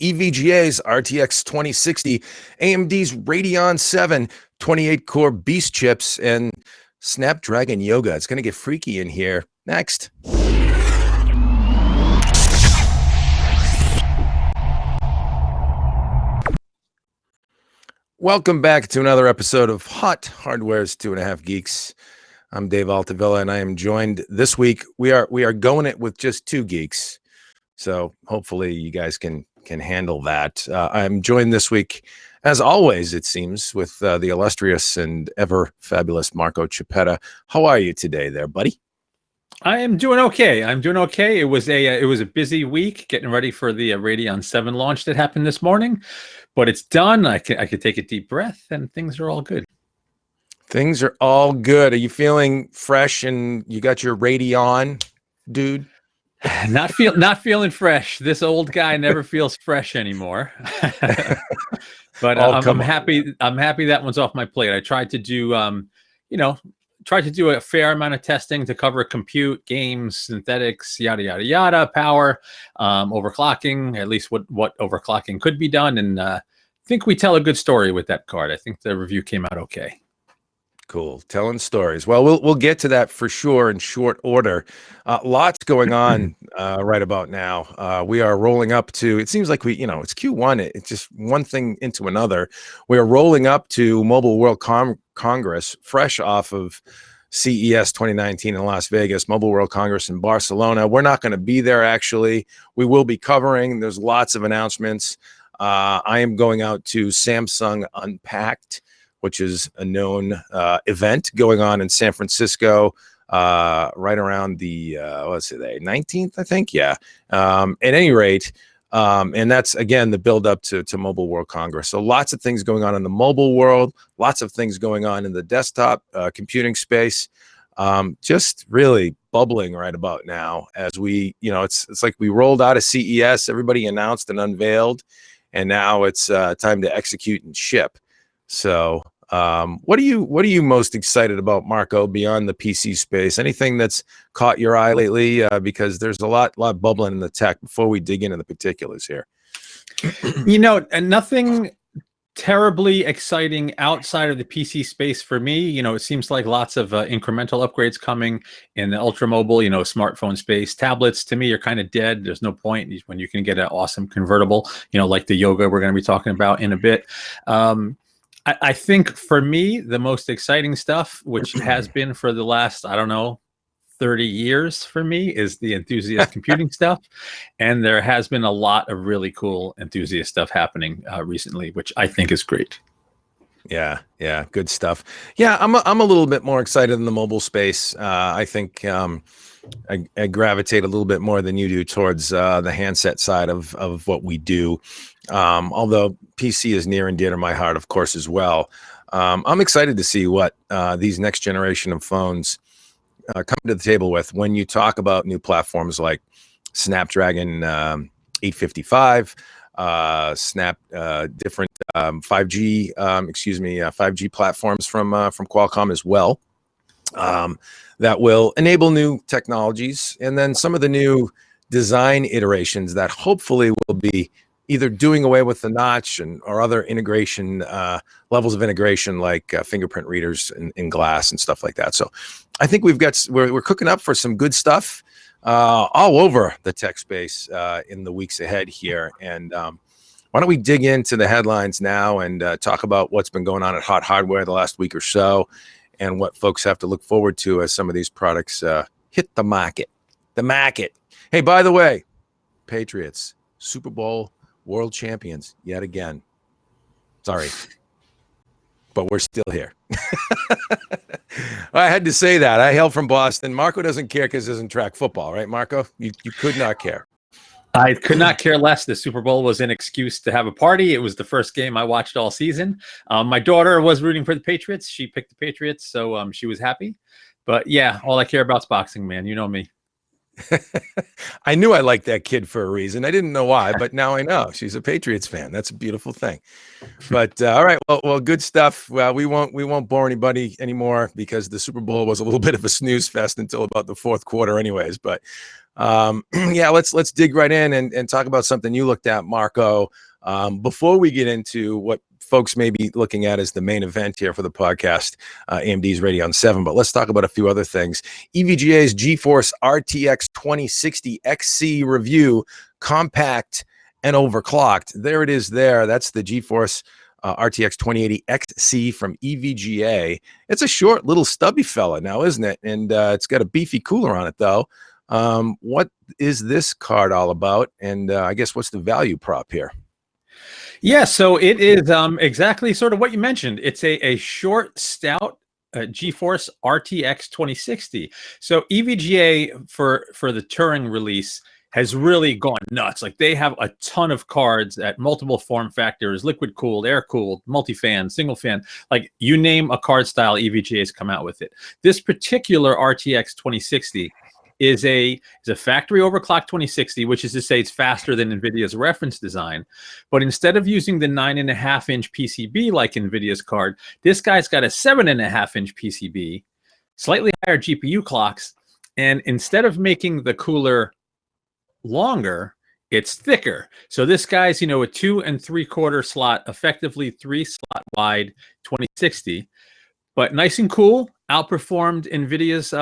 EVGA's RTX 2060, AMD's Radeon VII 28-core Beast chips, and Snapdragon Yoga. It's going to get freaky in here. Next. Welcome back to another episode of Hot Hardware's 2.5 Geeks. I'm Dave Altavilla, and I am joined this week. We are going it with just two geeks, so hopefully you guys can handle that. I'm joined this week, as always, it seems, with the illustrious and ever fabulous Marco Chiappetta. How are you today, there, buddy? I am doing okay. It was a busy week getting ready for the Radeon 7 launch that happened this morning, but it's done. I could take a deep breath, and things are all good. Things are all good. Are you feeling fresh and you got your Radeon, dude? Not feeling fresh. This old guy never feels fresh anymore. But I'm happy. I'm happy that one's off my plate. I tried to do a fair amount of testing to cover compute, games, synthetics, yada yada yada, power, overclocking, at least what overclocking could be done, and I think we tell a good story with that card. I think the review came out okay. Cool, telling stories. Well, we'll get to that for sure in short order. Lots going on right about now. We are rolling up to. It seems like it's Q1. It's just one thing into another. We are rolling up to Mobile World Congress, fresh off of CES 2019 in Las Vegas, Mobile World Congress in Barcelona. We're not going to be there, actually. We will be covering. There's lots of announcements. I am going out to Samsung Unpacked, which is a known event going on in San Francisco right around the, 19th, I think? Yeah. At any rate, and that's, again, the build up to Mobile World Congress. So lots of things going on in the mobile world, lots of things going on in the desktop computing space. Just really bubbling right about now as we, it's like we rolled out of CES, everybody announced and unveiled, and now it's time to execute and ship. So what are you most excited about, Marco, beyond the PC space? Anything that's caught your eye lately? Because there's a lot bubbling in the tech before we dig into the particulars here. And nothing terribly exciting outside of the PC space for me. It seems like lots of incremental upgrades coming in the ultra mobile, smartphone space. Tablets to me are kind of dead. There's no point when you can get an awesome convertible, like the Yoga we're going to be talking about in a bit. I think for me, the most exciting stuff, which has been for the last, 30 years for me, is the enthusiast computing stuff. And there has been a lot of really cool enthusiast stuff happening recently, which I think is great. Yeah, good stuff. Yeah, I'm a little bit more excited in the mobile space. I think I gravitate a little bit more than you do towards the handset side of what we do. Although PC is near and dear to my heart, of course, as well. I'm excited to see what these next generation of phones come to the table with when you talk about new platforms like Snapdragon 855, different 5G, 5G platforms from Qualcomm as well. That will enable new technologies, and then some of the new design iterations that hopefully will be either doing away with the notch or other integration levels of integration, like fingerprint readers in glass and stuff like that. So I think we're cooking up for some good stuff all over the tech space in the weeks ahead here. And why don't we dig into the headlines now and talk about what's been going on at Hot Hardware the last week or so, and what folks have to look forward to as some of these products hit the market. Hey, by the way, Patriots, Super Bowl world champions yet again. Sorry, but we're still here. I had to say that. I hail from Boston. Marco doesn't care because he doesn't track football, right, Marco? You could not care. I could not care less. The Super Bowl was an excuse to have a party. It was the first game I watched all season. My daughter was rooting for the Patriots. She picked the Patriots, so she was happy. But yeah, all I care about is boxing, man. You know me. I knew I liked that kid for a reason. I didn't know why, but now I know. She's a Patriots fan. That's a beautiful thing. But all right, well, good stuff. Well, we won't bore anybody anymore because the Super Bowl was a little bit of a snooze fest until about the fourth quarter, anyways. But yeah, let's dig right in and talk about something you looked at, Marco. Before we get into what folks may be looking at as the main event here for the podcast, AMD's Radeon VII, but let's talk about a few other things. EVGA's GeForce RTX 2060 XC review, compact and overclocked. There it is there. That's the GeForce RTX 2080 XC from EVGA. It's a short little stubby fella now, isn't it? And it's got a beefy cooler on it, though. What is this card all about? And I guess what's the value prop here? Yeah, so it is exactly sort of what you mentioned. It's a short, stout GeForce RTX 2060. So EVGA for the Turing release has really gone nuts. Like, they have a ton of cards at multiple form factors: liquid cooled, air cooled, multi-fan, single fan. Like, you name a card style, EVGA has come out with it. This particular RTX 2060 is a factory overclocked 2060, which is to say it's faster than NVIDIA's reference design. But instead of using the 9.5-inch PCB like NVIDIA's card, this guy's got a 7.5-inch PCB, slightly higher GPU clocks, and instead of making the cooler longer, it's thicker. So this guy's, a 2 3/4 slot, effectively 3 slot wide 2060, but nice and cool. Outperformed NVIDIA's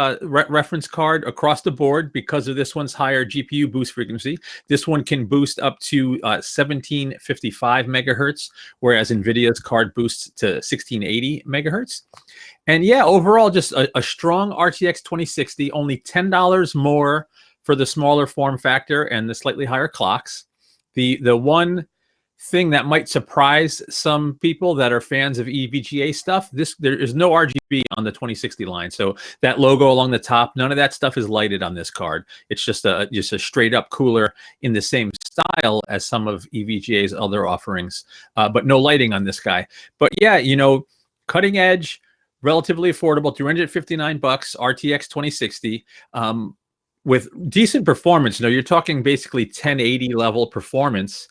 reference card across the board because of this one's higher GPU boost frequency. This one can boost up to 1755 megahertz, whereas NVIDIA's card boosts to 1680 megahertz. And yeah, overall, just a strong RTX 2060, only $10 more for the smaller form factor and the slightly higher clocks. The one thing that might surprise some people that are fans of EVGA stuff, there is no RGB on the 2060 line. So that logo along the top, none of that stuff is lighted on this card. It's just a straight up cooler in the same style as some of EVGA's other offerings, but no lighting on this guy. But yeah, cutting edge, relatively affordable, $359, RTX 2060. With decent performance. You're talking basically 1080 level performance,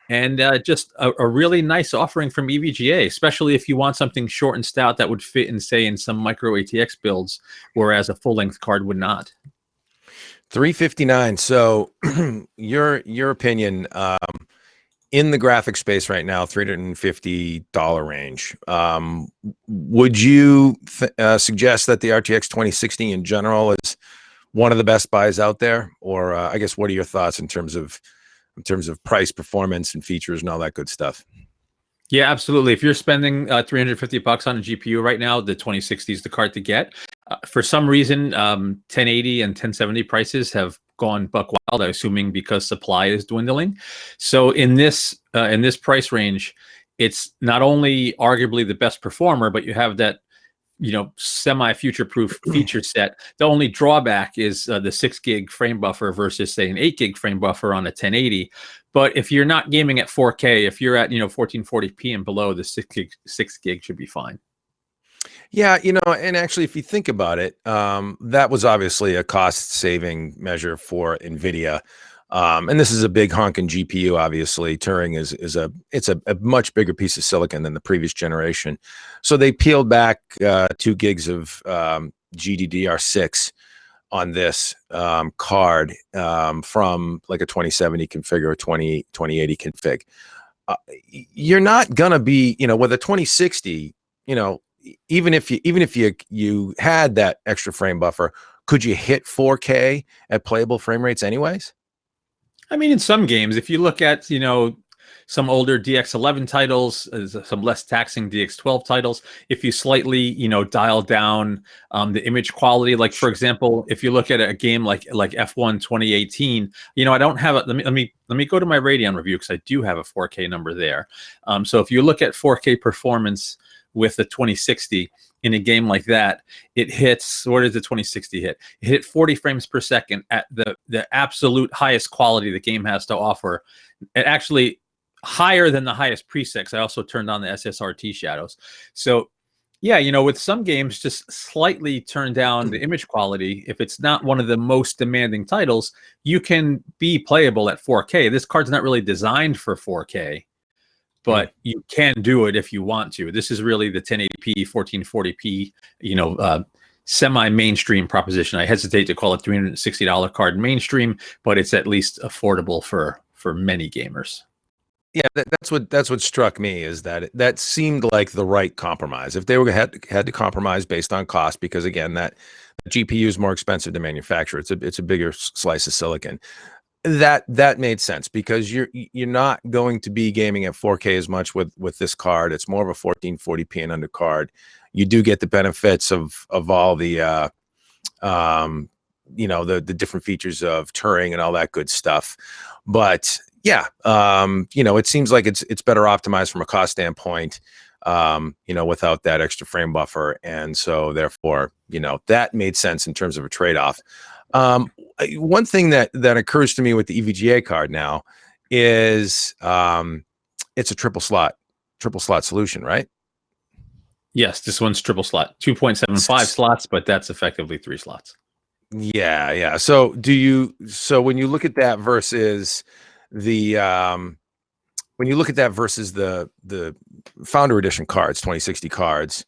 and just a really nice offering from EVGA, especially if you want something short and stout that would fit in, say, in some micro ATX builds, whereas a full-length card would not. $359. So your opinion, in the graphic space right now, $350 range. Would you suggest that the RTX 2060 in general is one of the best buys out there? Or I guess, what are your thoughts in terms of price, performance, and features and all that good stuff? Yeah, absolutely. If you're spending $350 on a GPU right now, the 2060 is the card to get. For some reason, 1080 and 1070 prices have gone buck wild, assuming because supply is dwindling. So in this price range, it's not only arguably the best performer, but you have that semi-future-proof feature set. The only drawback is the 6 gig frame buffer versus, say, an 8 gig frame buffer on a 1080. But if you're not gaming at 4K, if you're at 1440p and below, the 6 gig should be fine. Yeah, and actually, if you think about it, that was obviously a cost-saving measure for NVIDIA. And this is a big honking GPU. Obviously, Turing is a much bigger piece of silicon than the previous generation. So they peeled back 2 gigs of GDDR6 on this card from like a 2070 config or a 2080 config. You're not gonna be, with a 2060, even if you had that extra frame buffer, could you hit 4K at playable frame rates anyways? I mean, in some games, if you look at, some older DX11 titles, some less taxing DX12 titles, if you slightly, dial down the image quality, like, for example, if you look at a game like F1 2018, I don't have it. Let me go to my Radeon review, because I do have a 4K number there. So if you look at 4K performance with the 2060 in a game like that, it hits, what does the 2060 hit? It hit 40 frames per second at the absolute highest quality the game has to offer. It actually higher than the highest presets. I also turned on the SSRT shadows. So Yeah, with some games, just slightly turn down the image quality. If it's not one of the most demanding titles, you can be playable at 4K. This card's not really designed for 4K, but you can do it if you want to. This is really the 1080p, 1440p, semi-mainstream proposition. I hesitate to call it $360 card mainstream, but it's at least affordable for many gamers. Yeah, that's what struck me, is that that seemed like the right compromise. If they were had to compromise based on cost, because again, that GPU is more expensive to manufacture. It's a bigger slice of silicon. That made sense, because you're not going to be gaming at 4K as much with this card. It's more of a 1440p and under card. You do get the benefits of all the the different features of Turing and all that good stuff. But yeah, it seems like it's better optimized from a cost standpoint, without that extra frame buffer. And so therefore, that made sense in terms of a trade-off. One thing that occurs to me with the EVGA card now is it's a triple slot solution, right? Yes, this one's triple slot, 2.75 slots, but that's effectively 3 slots. Yeah. So when you look at that versus the Founder Edition cards, 2060 cards,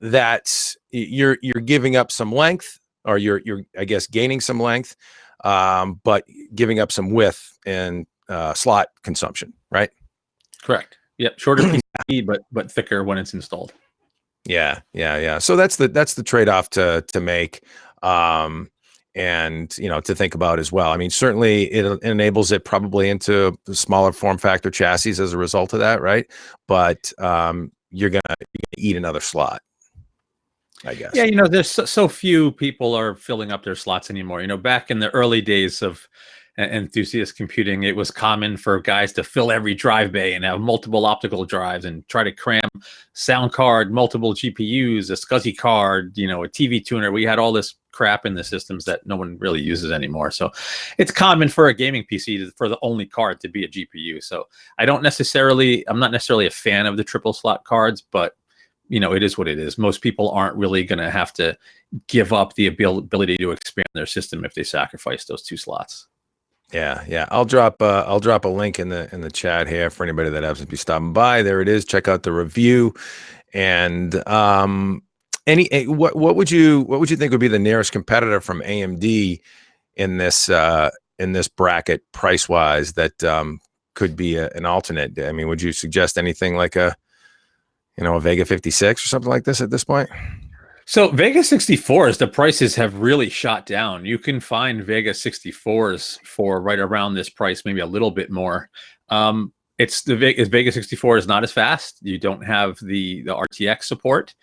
that's you're giving up some length, or you're I guess gaining some length, but giving up some width and slot consumption, right? Correct. Yep, shorter PC, but thicker when it's installed. Yeah. So that's the trade-off to make, and to think about as well. I mean, certainly it enables it probably into smaller form factor chassis as a result of that, right? But you're gonna eat another slot, I guess. Yeah, there's so few people are filling up their slots anymore. Back in the early days of enthusiast computing, it was common for guys to fill every drive bay and have multiple optical drives and try to cram sound card, multiple GPUs, a SCSI card, a TV tuner. We had all this crap in the systems that no one really uses anymore. So it's common for a gaming PC for the only card to be a GPU. So I'm not necessarily a fan of the triple slot cards, but it is what it is. Most people aren't really going to have to give up the ability to expand their system if they sacrifice those 2 slots. Yeah. I'll drop a link in the chat here for anybody that happens to be stopping by. There it is. Check out the review. And what would you think would be the nearest competitor from AMD in this bracket, price wise, that could be an alternate? I mean, would you suggest anything like a Vega 56 or something like this at this point? So Vega 64s, the prices have really shot down. You can find Vega 64s for right around this price, maybe a little bit more. Vega 64 is not as fast. You don't have the RTX support.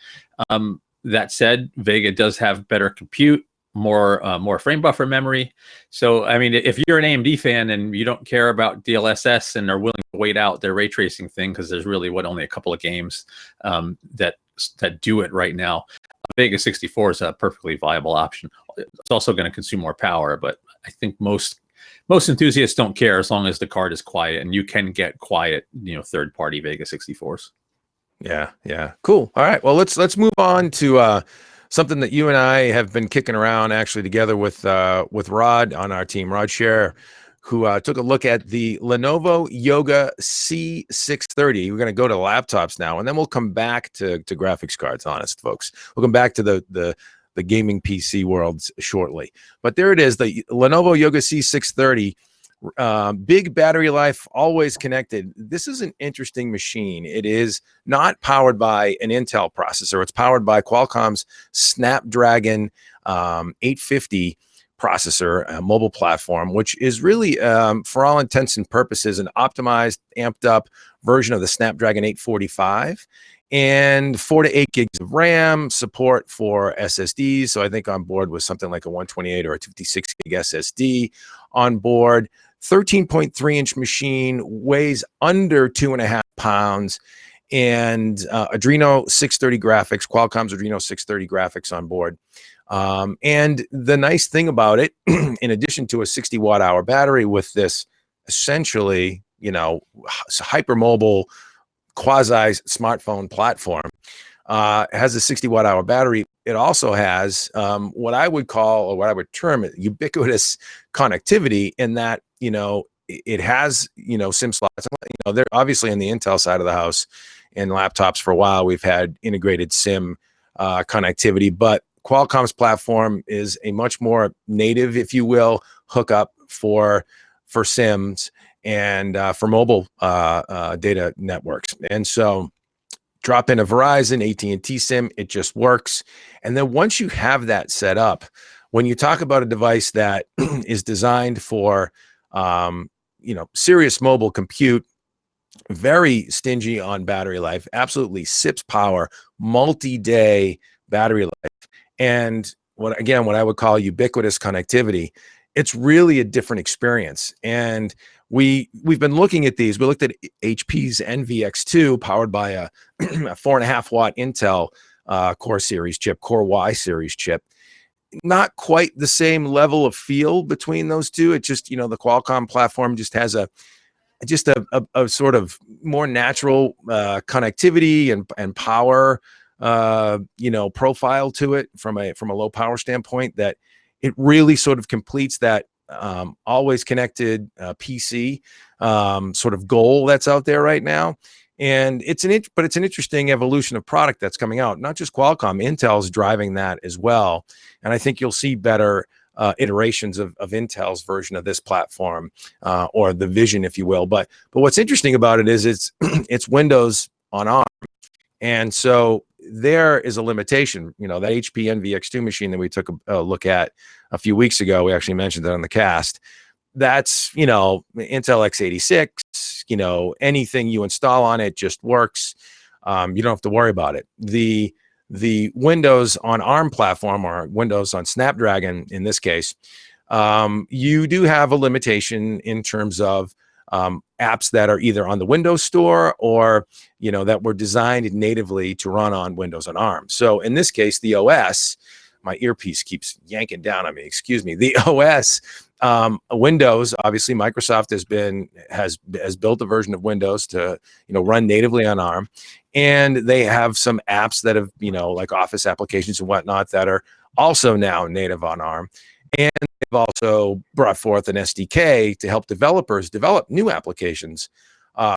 That said, Vega does have better compute, more frame buffer memory. So, I mean, if you're an AMD fan and you don't care about DLSS and are willing to wait out their ray tracing thing, because there's really only a couple of games that do it right now, Vega 64 is a perfectly viable option. It's also going to consume more power, but I think most enthusiasts don't care as long as the card is quiet, and you can get quiet, third-party Vega 64s. Yeah. Cool. All right. Well, let's move on to something that you and I have been kicking around actually together with Rod on our team, Rod Scher, who took a look at the Lenovo Yoga C630. We're going to go to laptops now, and then we'll come back to graphics cards, honest folks. We'll come back to the gaming PC world shortly. But there it is, the Lenovo Yoga C630. Big battery life, always connected. This is an interesting machine. It is not powered by an Intel processor. It's powered by Qualcomm's Snapdragon 850 processor, a mobile platform, which is really, for all intents and purposes, an optimized, amped up version of the Snapdragon 845, and 4 to 8 gigs of RAM, support for SSDs. So I think on board was something like a 128 or a 56 gig SSD on board. 13.3-inch machine, weighs under 2.5 pounds, and Adreno 630 graphics, Qualcomm's Adreno 630 graphics on board. And the nice thing about it, in addition to a 60 watt hour battery with this essentially, hypermobile quasi smartphone platform, has a 60 watt hour battery. It also has what I would call, or what I would term it, ubiquitous connectivity, in that, it has, SIM slots. They're obviously on the Intel side of the house. In laptops for a while, we've had integrated SIM connectivity, but Qualcomm's platform is a much more native, if you will, hookup for SIMs and for mobile data networks. And so drop in a Verizon, AT&T SIM, it just works. And then once you have that set up, when you talk about a device that is designed for, serious mobile compute, very stingy on battery life, absolutely sips power, multi-day battery life, and what I would call ubiquitous connectivity, it's really a different experience. And we've been looking at these. We looked at HP's NVX2 powered by a 4.5 watt Intel Core series chip, Core Y series chip. Not quite the same level of feel between those two. It just, the Qualcomm platform just has a sort of more natural connectivity and power profile to it from a low power standpoint, that it really sort of completes that always connected PC sort of goal that's out there right now. And it's an interesting evolution of product that's coming out. Not just Qualcomm, Intel's driving that as well. And I think you'll see better iterations of Intel's version of this platform, or the vision, if you will. But what's interesting about it is it's Windows on ARM, and so there is a limitation. That HP NVX2 machine that we took a look at a few weeks ago, we actually mentioned that on the cast. That's Intel x86. Anything you install on it just works. You don't have to worry about it. The Windows on ARM platform, or Windows on Snapdragon in this case, you do have a limitation in terms of apps that are either on the Windows Store or that were designed natively to run on Windows on ARM. So in this case, the OS, my earpiece keeps yanking down on me. Excuse me. The OS, Windows, obviously Microsoft has built a version of Windows to run natively on ARM, and they have some apps that have like Office applications and whatnot that are also now native on ARM. And they've also brought forth an SDK to help developers develop new applications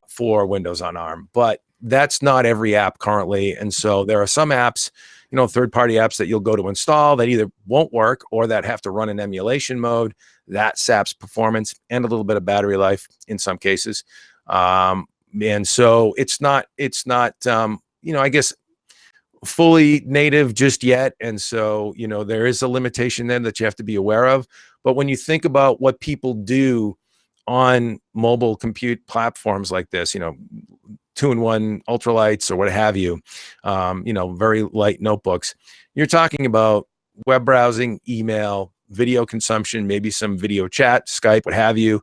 for Windows on ARM. But that's not every app currently. And so there are some apps, third-party apps that you'll go to install that either won't work or that have to run in emulation mode. That saps performance and a little bit of battery life in some cases. And so it's not I guess fully native just yet. And so, there is a limitation then that you have to be aware of. But when you think about what people do on mobile compute platforms like this, 2-in-1 ultralights or what have you, very light notebooks, you're talking about web browsing, email, video consumption, maybe some video chat, Skype, what have you,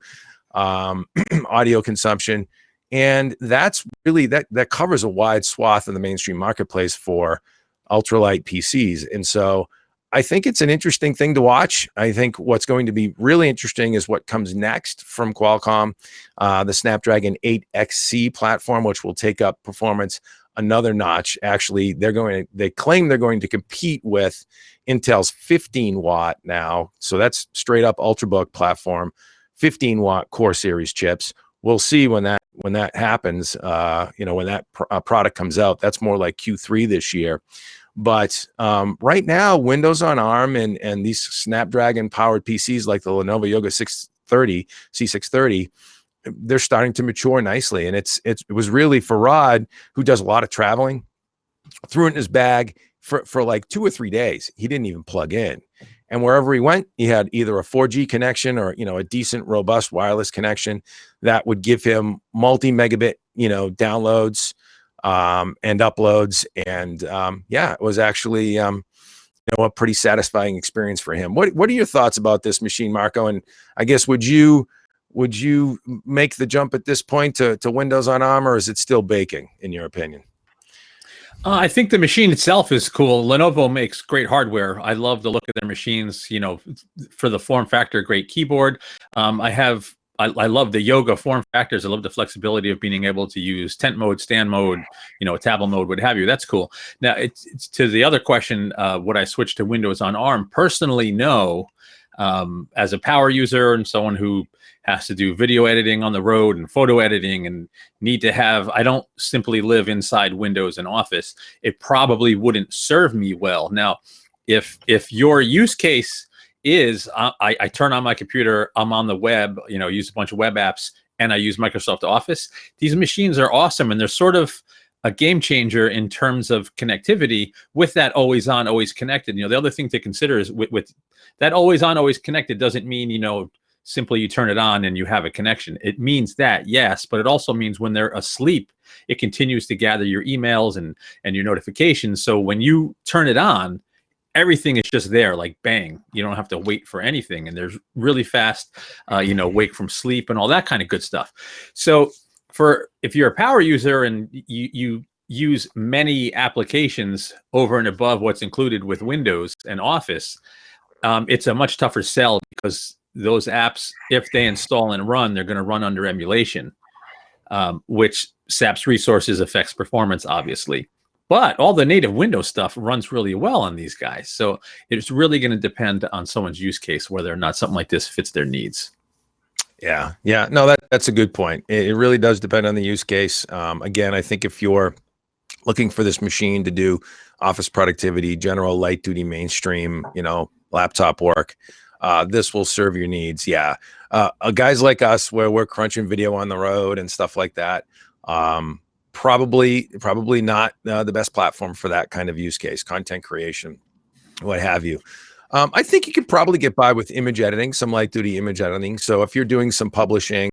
audio consumption. And that's really, that covers a wide swath of the mainstream marketplace for ultralight PCs. And so I think it's an interesting thing to watch. I think what's going to be really interesting is what comes next from Qualcomm, the Snapdragon 8XC platform, which will take up performance another notch. Actually, they claim they're going to compete with Intel's 15 watt now. So that's straight up Ultrabook platform, 15 watt Core series chips. We'll see when that happens, when that product comes out. That's more like Q3 this year. But right now, Windows on ARM and these Snapdragon powered PCs like the Lenovo Yoga C630, they're starting to mature nicely. And it was really for Rod, who does a lot of traveling, threw it in his bag for like 2 or 3 days. He didn't even plug in. And wherever he went, he had either a 4G connection or, a decent, robust wireless connection that would give him multi-megabit, downloads and uploads. And it was actually, a pretty satisfying experience for him. What are your thoughts about this machine, Marco? And I guess, would you make the jump at this point to Windows on ARM, or is it still baking, in your opinion? I think the machine itself is cool. Lenovo makes great hardware. I love the look of their machines, for the form factor, great keyboard. I have I love the Yoga form factors. I love the flexibility of being able to use tent mode, stand mode, tablet mode, what have you. That's cool. Now, it's to the other question, would I switch to Windows on ARM? Personally, no. As a power user and someone who has to do video editing on the road and photo editing and need to have, I don't simply live inside Windows and Office. It probably wouldn't serve me well. Now, if your use case is I turn on my computer, I'm on the web, use a bunch of web apps, and I use Microsoft Office, these machines are awesome, and they're sort of a game changer in terms of connectivity with that always on, always connected. The other thing to consider is with that always on, always connected doesn't mean, simply you turn it on and you have a connection. It means that, yes, but it also means when they're asleep, it continues to gather your emails and your notifications. So when you turn it on, everything is just there, like bang. You don't have to wait for anything. And there's really fast, wake from sleep and all that kind of good stuff. So if you're a power user and you use many applications over and above what's included with Windows and Office, it's a much tougher sell because those apps, if they install and run, they're going to run under emulation, which saps resources, affects performance, obviously. But all the native Windows stuff runs really well on these guys. So it's really going to depend on someone's use case, whether or not something like this fits their needs. Yeah. No, that's a good point. It really does depend on the use case. Again, I think if you're looking for this machine to do office productivity, general light duty mainstream, laptop work, this will serve your needs. Yeah. Guys like us, where we're crunching video on the road and stuff like that, probably not the best platform for that kind of use case, content creation, what have you. I think you could probably get by with image editing, some light duty image editing. So if you're doing some publishing,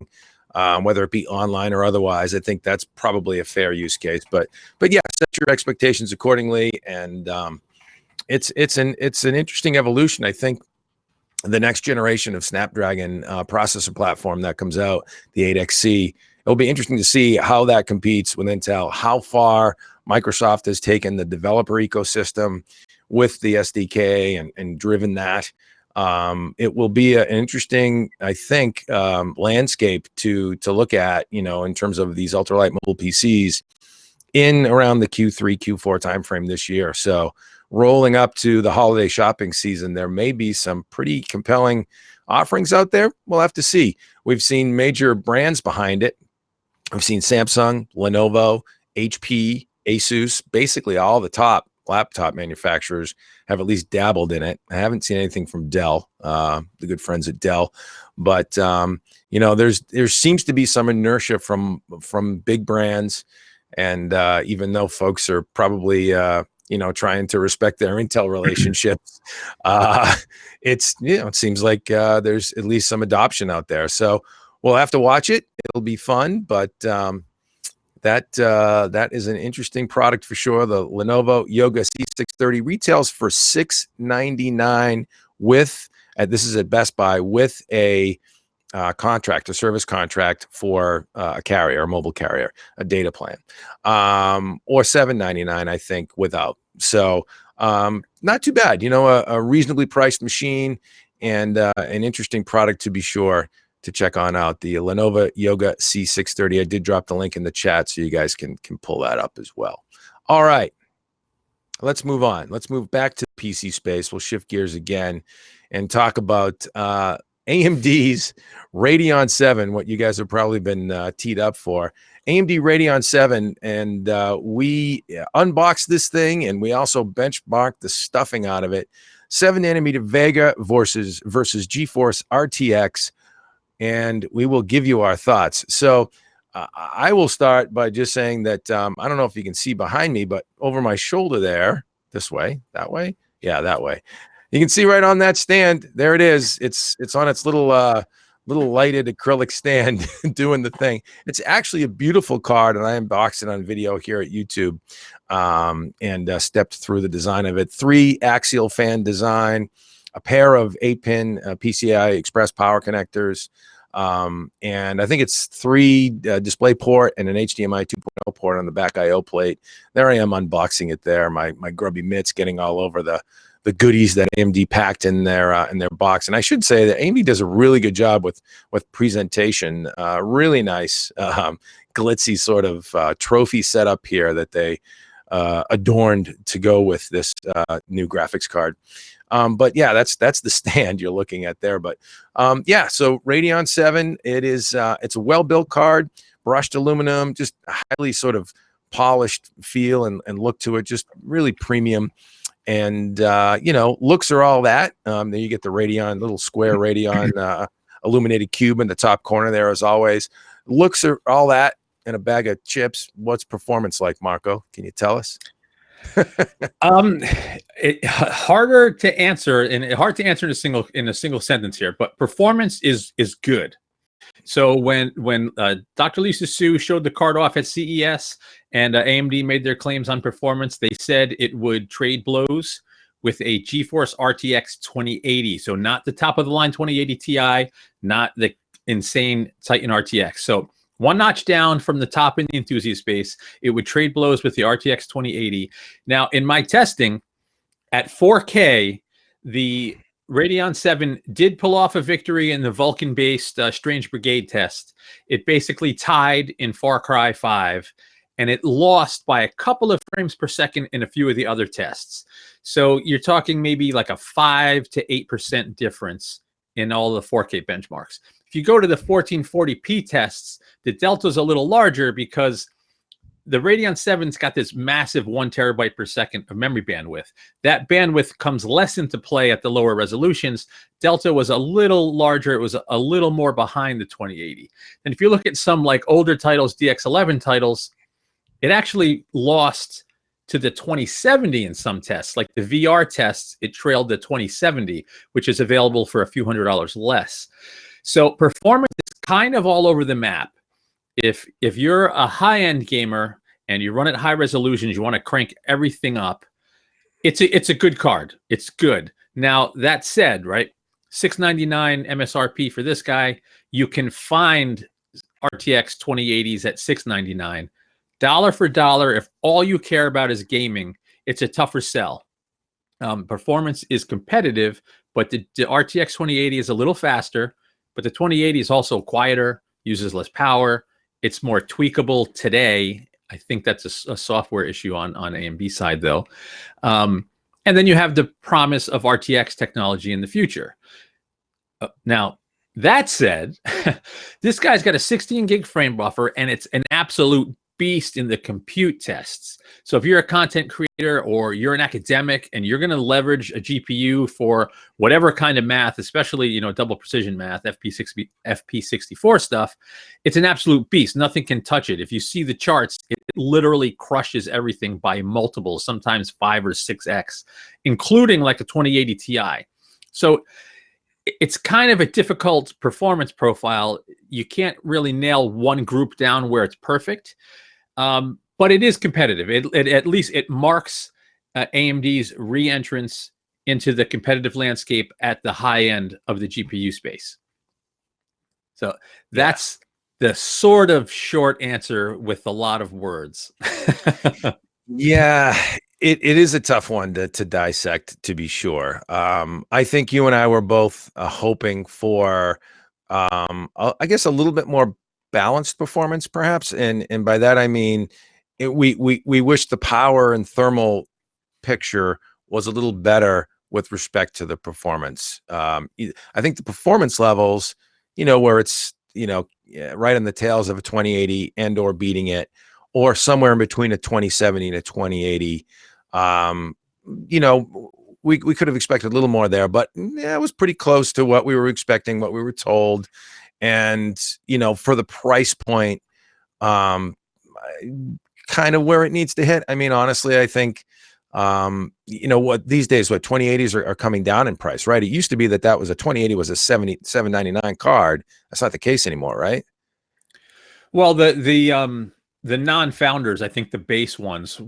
whether it be online or otherwise, I think that's probably a fair use case. But yeah, set your expectations accordingly. And it's an interesting evolution. I think the next generation of Snapdragon processor platform that comes out, the 8XC, it'll be interesting to see how that competes with Intel, how far Microsoft has taken the developer ecosystem with the SDK and driven that. It will be an interesting, I think, landscape to look at, in terms of these ultralight mobile PCs in around the Q3, Q4 timeframe this year. So rolling up to the holiday shopping season, there may be some pretty compelling offerings out there. We'll have to see. We've seen major brands behind it. We've seen Samsung, Lenovo, HP, Asus, basically all the top laptop manufacturers have at least dabbled in it. I haven't seen anything from Dell, the good friends at Dell, but there seems to be some inertia from big brands, and even though folks are probably trying to respect their Intel relationships, it seems like there's at least some adoption out there. So we'll have to watch it. It'll be fun, but that is an interesting product for sure. The Lenovo Yoga C630 retails for $699 with, this is at Best Buy, with a contract, a service contract for a carrier, a mobile carrier, a data plan, or $799, I think, without. So not too bad, a reasonably priced machine and an interesting product to be sure to check on out. The Lenovo Yoga C630. I did drop the link in the chat so you guys can pull that up as well. All right, let's move on. Let's move back to the PC space. We'll shift gears again and talk about AMD's Radeon 7, what you guys have probably been teed up for. AMD Radeon 7, and we unboxed this thing, and we also benchmarked the stuffing out of it. 7nm Vega versus GeForce RTX, and we will give you our thoughts. So I will start by just saying that I don't know if you can see behind me, but over my shoulder there, this way, that way, yeah, that way. You can see right on that stand, there it is. It's on its little lighted acrylic stand doing the thing. It's actually a beautiful card, and I unboxed it on video here at YouTube and stepped through the design of it. 3 axial fan design, a pair of 8-pin PCI Express power connectors, and I think it's 3 display port and an HDMI 2.0 port on the back I/O plate. There I am unboxing it there. My grubby mitts getting all over the the goodies that AMD packed in their box. And I should say that AMD does a really good job with presentation. Really nice, glitzy sort of trophy setup here that they adorned to go with this new graphics card. But yeah, that's the stand you're looking at there. But yeah, so Radeon 7, it's a well-built card, brushed aluminum, just highly sort of polished feel and look to it, just really premium. And looks are all that. Then you get the Radeon, little square Radeon illuminated cube in the top corner there, as always. Looks are all that in a bag of chips. What's performance like, Marco? Can you tell us? Harder to answer, and hard to answer in a single sentence here. But performance is good. So when Dr. Lisa Su showed the card off at CES and AMD made their claims on performance, they said it would trade blows with a GeForce RTX 2080. So not the top of the line 2080 Ti, not the insane Titan RTX. So one notch down from the top in the enthusiast space, it would trade blows with the RTX 2080. Now, in my testing at 4K, the Radeon 7 did pull off a victory in the Vulkan-based Strange Brigade test. It basically tied in Far Cry 5, and it lost by a couple of frames per second in a few of the other tests. So you're talking maybe like a 5 to 8% difference in all the 4K benchmarks. If you go to the 1440p tests, the delta is a little larger because the Radeon 7's got this massive 1 terabyte per second of memory bandwidth. That bandwidth comes less into play at the lower resolutions. Delta was a little larger. It was a little more behind the 2080. And if you look at some like older titles, DX11 titles, it actually lost to the 2070 in some tests. Like the VR tests, it trailed the 2070, which is available for a few $100s less. So performance is kind of all over the map. If you're a high-end gamer and you run at high resolutions, you want to crank everything up, it's a good card. It's good. Now, that said, right, $699 MSRP for this guy, you can find RTX 2080s at $699. Dollar for dollar, if all you care about is gaming, it's a tougher sell. Performance is competitive, but the RTX 2080 is a little faster, but the 2080 is also quieter, uses less power. It's more tweakable today. I think that's a software issue on AMD side, though. And then you have the promise of RTX technology in the future. Now, that said, this guy's got a 16 gig frame buffer, and it's an absolute beast in the compute tests. So if you're a content creator or you're an academic and you're going to leverage a GPU for whatever kind of math, especially, double precision math, FP64 stuff, it's an absolute beast. Nothing can touch it. If you see the charts, it literally crushes everything by multiples, sometimes 5 or 6x, including like a 2080 Ti. So it's kind of a difficult performance profile. You can't really nail one group down where it's perfect. But it is competitive. At least it marks AMD's re-entrance into the competitive landscape at the high end of the GPU space. So that's the sort of short answer with a lot of words. Yeah, it is a tough one to dissect, to be sure. I think you and I were both hoping for, I guess, a little bit more balanced performance, perhaps, and by that I mean we wish the power and thermal picture was a little better with respect to the performance. I think the performance levels, where it's right on the tails of a 2080 and or beating it, or somewhere in between a 2070 and a 2080. We could have expected a little more there, but it was pretty close to what we were expecting, what we were told. And, for the price point, kind of where it needs to hit. I mean, honestly, I think, what these days, 2080s are coming down in price, right? It used to be that was a 2080 was a $799 card. That's not the case anymore, right? Well, the non-founders, I think the base ones,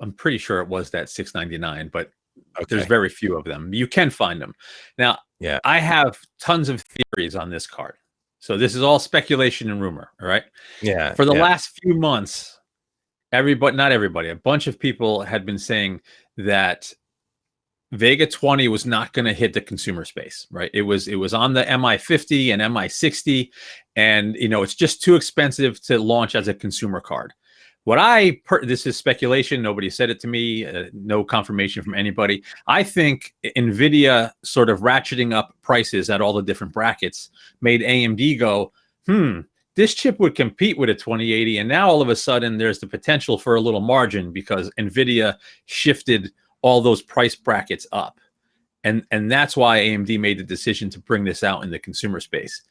I'm pretty sure it was that $699, but there's very few of them. You can find them. Now, I have tons of theories on this card. So this is all speculation and rumor, all right? Yeah. For the last few months, not everybody, a bunch of people had been saying that Vega 20 was not going to hit the consumer space, right? It was on the MI50 and MI60, and it's just too expensive to launch as a consumer card. This is speculation. Nobody said it to me. No confirmation from anybody. I think NVIDIA sort of ratcheting up prices at all the different brackets made AMD go, this chip would compete with a 2080. And now all of a sudden there's the potential for a little margin because NVIDIA shifted all those price brackets up. And that's why AMD made the decision to bring this out in the consumer space.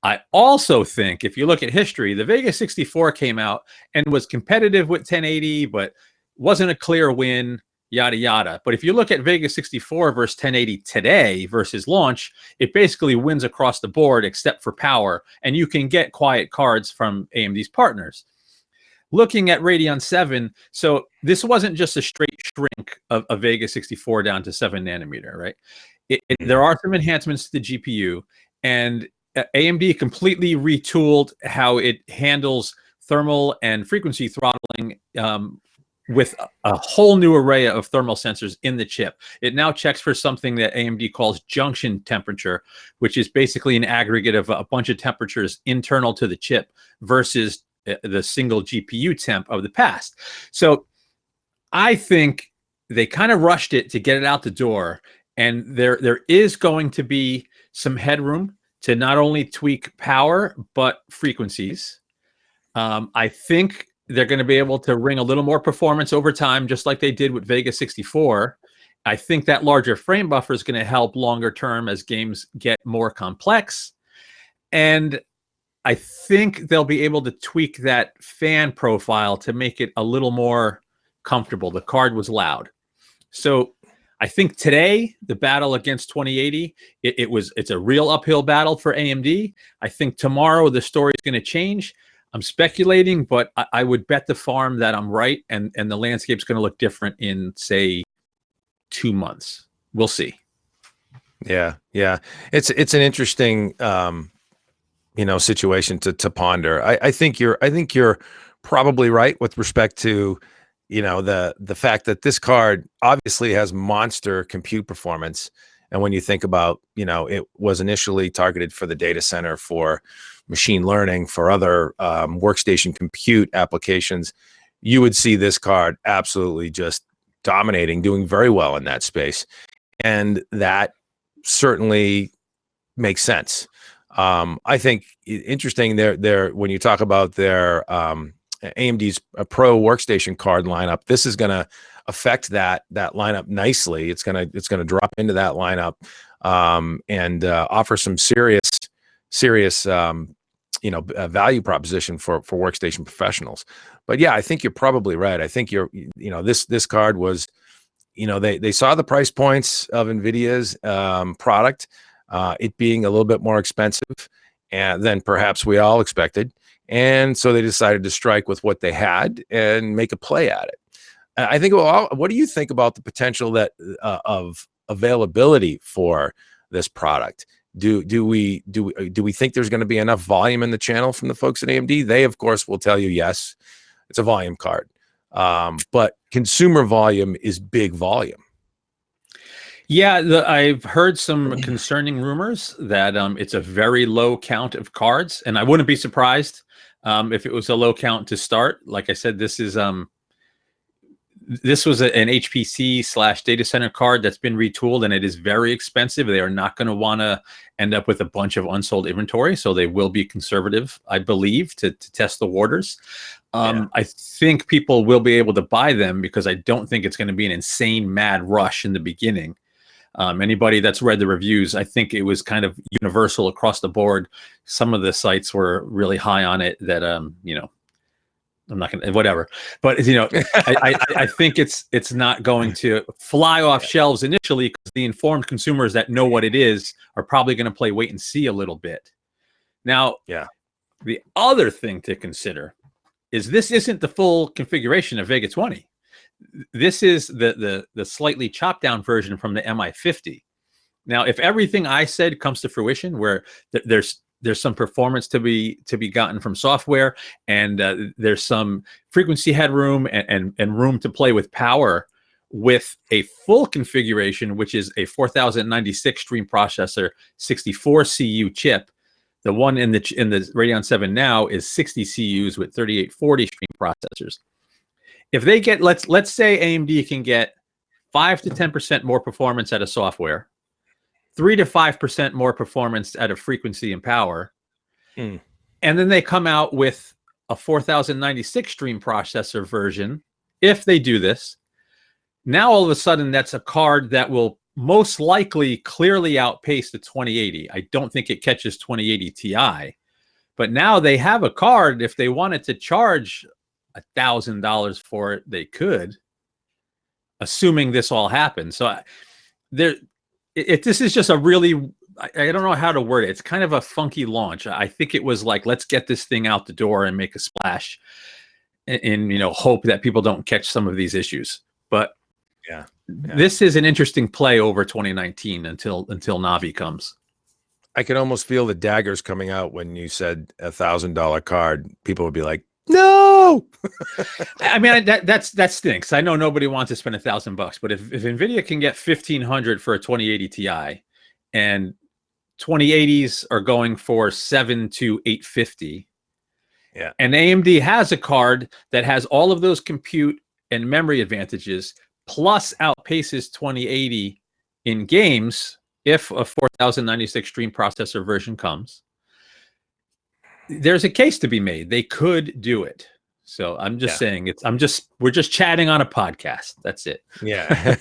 I also think if you look at history, the Vega 64 came out and was competitive with 1080, but wasn't a clear win, yada, yada. But if you look at Vega 64 versus 1080 today versus launch, it basically wins across the board except for power. And you can get quiet cards from AMD's partners. Looking at Radeon 7, so this wasn't just a straight shrink of Vega 64 down to 7 nanometer, right? There are some enhancements to the GPU, and AMD completely retooled how it handles thermal and frequency throttling with a whole new array of thermal sensors in the chip. It now checks for something that AMD calls junction temperature, which is basically an aggregate of a bunch of temperatures internal to the chip versus the single GPU temp of the past. So I think they kind of rushed it to get it out the door, and there is going to be some headroom to not only tweak power, but frequencies. I think they're going to be able to wring a little more performance over time, just like they did with Vega 64. I think that larger frame buffer is going to help longer term as games get more complex. And I think they'll be able to tweak that fan profile to make it a little more comfortable. The card was loud. So I think today the battle against 2080, it's a real uphill battle for AMD. I think tomorrow the story is going to change. I'm speculating, but I would bet the farm that I'm right, and the landscape's going to look different in, say, 2 months. We'll see. Yeah. It's an interesting situation to ponder. I think you're probably right with respect to the fact that this card obviously has monster compute performance. And when you think about, it was initially targeted for the data center, for machine learning, for other workstation compute applications, you would see this card absolutely just dominating, doing very well in that space. And that certainly makes sense. I think interesting there when you talk about their AMD's Pro workstation card lineup, this is going to affect that lineup nicely. It's going to drop into that lineup and offer some serious value proposition for workstation professionals. But yeah, I think you're probably right. I think this card was, they saw the price points of NVIDIA's product, it being a little bit more expensive than perhaps we all expected. And so they decided to strike with what they had and make a play at it. I think, what do you think about the potential of availability for this product? Do we think there's going to be enough volume in the channel from the folks at AMD? They, of course, will tell you, yes, it's a volume card. But consumer volume is big volume. Yeah, I've heard some concerning rumors that it's a very low count of cards, and I wouldn't be surprised if it was a low count to start. Like I said, this was an HPC / data center card that's been retooled, and it is very expensive. They are not going to want to end up with a bunch of unsold inventory, so they will be conservative, I believe, to test the waters. I think people will be able to buy them because I don't think it's going to be an insane mad rush in the beginning. Anybody that's read the reviews, I think it was kind of universal across the board. Some of the sites were really high on it that, I'm not going to, whatever. But, I think it's not going to fly off shelves initially because the informed consumers that know what it is are probably going to play wait and see a little bit. Now, the other thing to consider is this isn't the full configuration of Vega 20. This is the slightly chopped down version from the MI50. Now, if everything I said comes to fruition, where there's some performance to be gotten from software, and there's some frequency headroom and room to play with power, with a full configuration, which is a 4096 stream processor, 64 CU chip. The one in the Radeon 7 now is 60 CUs with 3840 stream processors. If they get, let's say AMD can get 5 to 10% more performance out of software, 3 to 5% more performance out of frequency and power, and then they come out with a 4096 stream processor version, if they do this, now all of a sudden that's a card that will most likely clearly outpace the 2080. I don't think it catches 2080 Ti, but now they have a card. If they wanted to charge $1,000 for it, they could, assuming this all happens. So this is just a really, I don't know how to word it. It's kind of a funky launch. I think it was like, let's get this thing out the door and make a splash and hope that people don't catch some of these issues. But yeah. This is an interesting play over 2019 until Navi comes. I could almost feel the daggers coming out when you said $1,000 card. People would be like, no. I mean, that stinks. I know nobody wants to spend $1,000, but if NVIDIA can get 1,500 for a 2080 Ti, and 2080s are going for $700 to $850, yeah, and AMD has a card that has all of those compute and memory advantages, plus outpaces 2080 in games if a 4096 stream processor version comes, there's a case to be made. They could do it. So I'm just saying we're just chatting on a podcast. That's it. Yeah,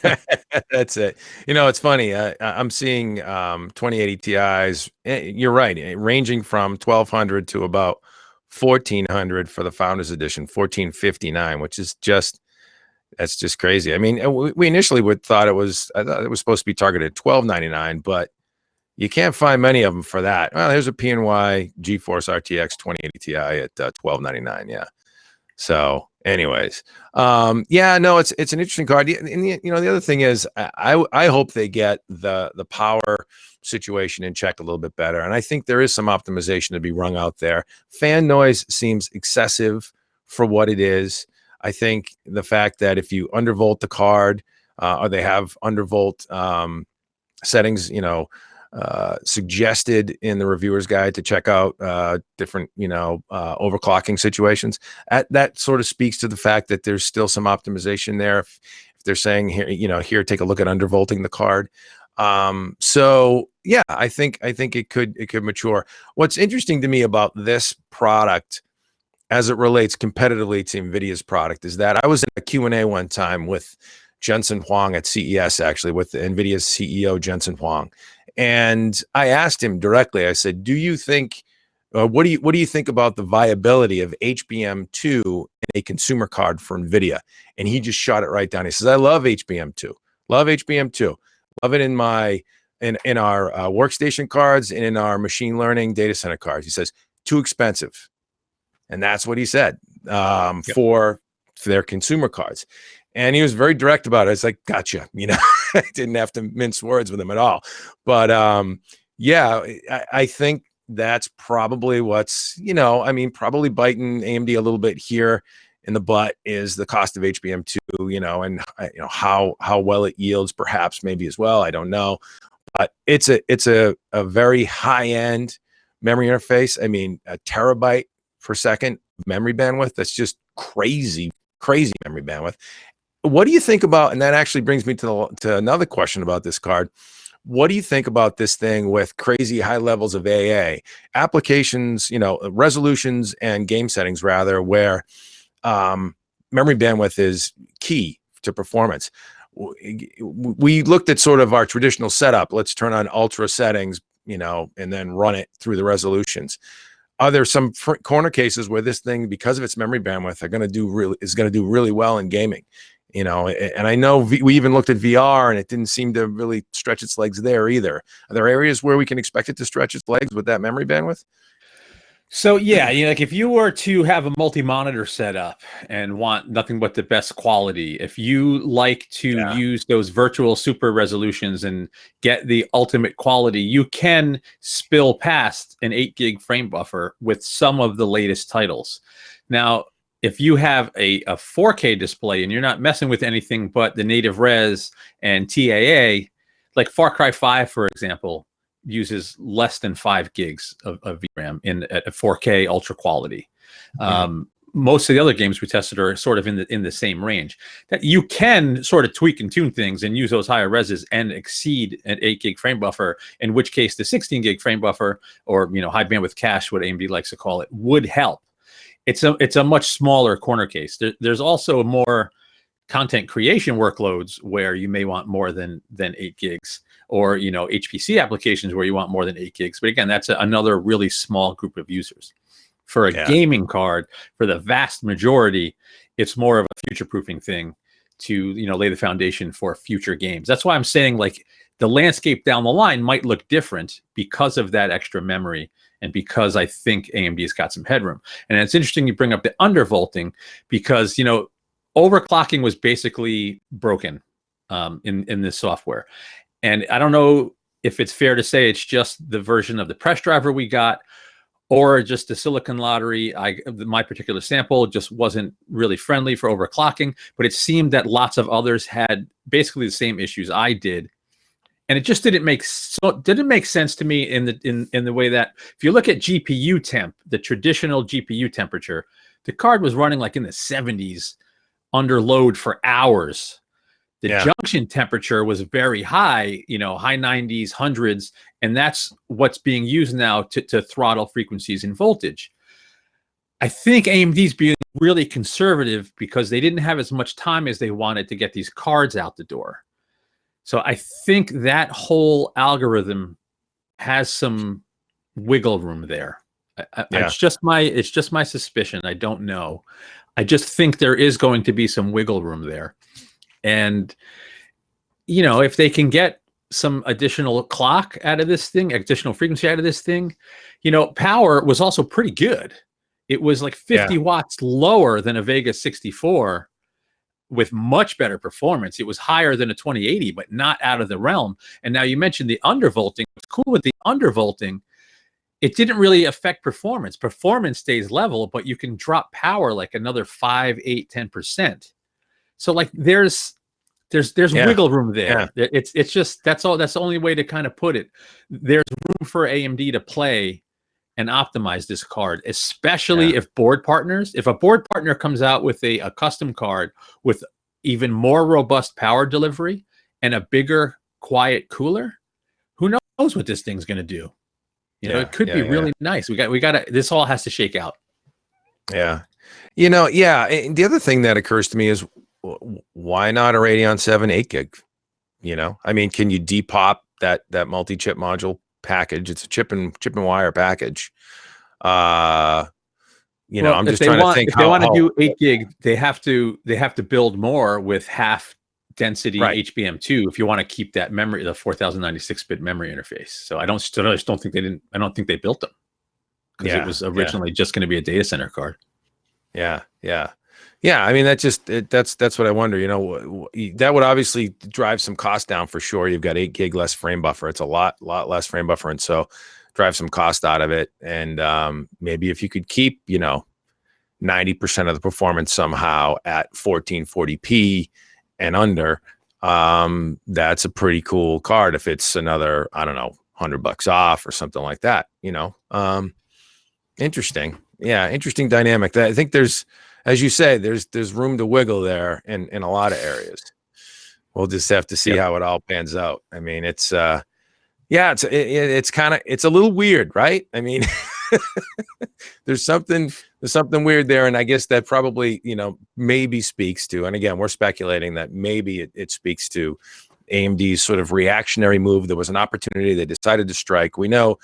that's it. It's funny. I'm seeing 2080 Ti's. You're right, ranging from 1,200 to about 1,400 for the Founders Edition, 1,459, which is that's just crazy. I mean, we initially thought it was supposed to be targeted at $1,299, but you can't find many of them for that. Well, there's a PNY GeForce RTX 2080 Ti at $1,299. Yeah. So, anyways, no, it's an interesting card. And the other thing is, I hope they get the power situation in check a little bit better. And I think there is some optimization to be wrung out there. Fan noise seems excessive for what it is. I think the fact that if you undervolt the card, or they have undervolt settings, suggested in the reviewer's guide to check out different, overclocking situations, that sort of speaks to the fact that there's still some optimization there. If they're saying here, take a look at undervolting the card. So yeah, I think it could mature. What's interesting to me about this product, as it relates competitively to NVIDIA's product, is that I was in a Q&A one time with Jensen Huang at CES, actually, with NVIDIA's CEO, Jensen Huang. And I asked him directly, I said, do you think, what do you think about the viability of HBM2 in a consumer card for NVIDIA? And he just shot it right down. He says, I love HBM2, love it in our workstation cards and in our machine learning data center cards. He says, too expensive. And that's what he said for their consumer cards. And he was very direct about it. It's like, gotcha. I didn't have to mince words with him at all. But I think that's probably what's, probably biting AMD a little bit here in the butt is the cost of HBM2, and how well it yields, perhaps maybe as well. I don't know. But it's a very high-end memory interface. I mean, a terabyte per second memory bandwidth. That's just crazy memory bandwidth. What do you think about, and that actually brings me to another question about this card. What do you think about this thing with crazy high levels of AA applications, resolutions and game settings rather, where memory bandwidth is key to performance? We looked at sort of our traditional setup. Let's turn on ultra settings, and then run it through the resolutions. Are there some corner cases where this thing, because of its memory bandwidth, is going to do really well in gaming? And I know we even looked at VR, and it didn't seem to really stretch its legs there either. Are there areas where we can expect it to stretch its legs with that memory bandwidth? So yeah, like if you were to have a multi-monitor setup and want nothing but the best quality, if you like to use those virtual super resolutions and get the ultimate quality, you can spill past an 8 gig frame buffer with some of the latest titles. Now, if you have a 4K display and you're not messing with anything but the native res and TAA, like Far Cry 5, for example, uses less than 5 gigs of VRAM at 4K ultra quality. Most of the other games we tested are sort of in the same range. That you can sort of tweak and tune things and use those higher reses and exceed an 8 gig frame buffer, in which case the 16 gig frame buffer, or high bandwidth cache, what AMD likes to call it, would help. It's a much smaller corner case. There's also more content creation workloads where you may want more than 8 gigs, or HPC applications where you want more than 8 gigs. But again, that's another really small group of users. For a gaming card, for the vast majority, it's more of a future-proofing thing to lay the foundation for future games. That's why I'm saying, like, the landscape down the line might look different because of that extra memory, and because I think AMD's got some headroom. And it's interesting you bring up the undervolting, because overclocking was basically broken in this software. And I don't know if it's fair to say it's just the version of the press driver we got, or just the silicon lottery. My particular sample just wasn't really friendly for overclocking, but it seemed that lots of others had basically the same issues I did. And it just didn't make sense to me in the way that, if you look at GPU temp, the traditional GPU temperature, the card was running like in the 70s under load for hours. The junction temperature was very high, high 90s, hundreds, and that's what's being used now to throttle frequencies and voltage. I think AMD's being really conservative because they didn't have as much time as they wanted to get these cards out the door. So I think that whole algorithm has some wiggle room there. It's just my suspicion. I don't know. I just think there is going to be some wiggle room there. And, if they can get some additional clock out of this thing, additional frequency out of this thing, power was also pretty good. It was like 50 watts lower than a Vega 64 with much better performance. It was higher than a 2080, but not out of the realm. And now you mentioned the undervolting. What's cool with the undervolting, it didn't really affect performance. Performance stays level, but you can drop power like another 5, 8, 10%. So like there's wiggle room there. It's just, that's all. That's the only way to kind of put it. There's room for AMD to play and optimize this card, especially if a board partner comes out with a custom card with even more robust power delivery and a bigger quiet cooler. Who knows what this thing's going to do? It could be really nice. We got to. This all has to shake out. Yeah. And the other thing that occurs to me is, why not a Radeon 7 8 gig? I mean, can you depop that multi-chip module package? It's a chip and wire package. I'm just trying to think. If they want to do 8 gig, they have to build more with half density HBM2 if you want to keep that memory, the 4096-bit memory interface. So I just don't think they built them, because it was originally just going to be a data center card. I mean, that's what I wonder. That would obviously drive some cost down for sure. You've got 8 gig less frame buffer. It's a lot less frame buffer, and so drive some cost out of it. And maybe if you could keep 90% of the performance somehow at 1440p and under, that's a pretty cool card. If it's another, I don't know, $100 off or something like that. Interesting. Interesting dynamic. I think there's, as you say, there's room to wiggle there in a lot of areas. We'll just have to see how it all pans out. I mean, it's it's a little weird, right? I mean, there's something weird there, and I guess that probably maybe speaks to, and again, we're speculating that maybe it speaks to AMD's sort of reactionary move. There was an opportunity, they decided to strike. We know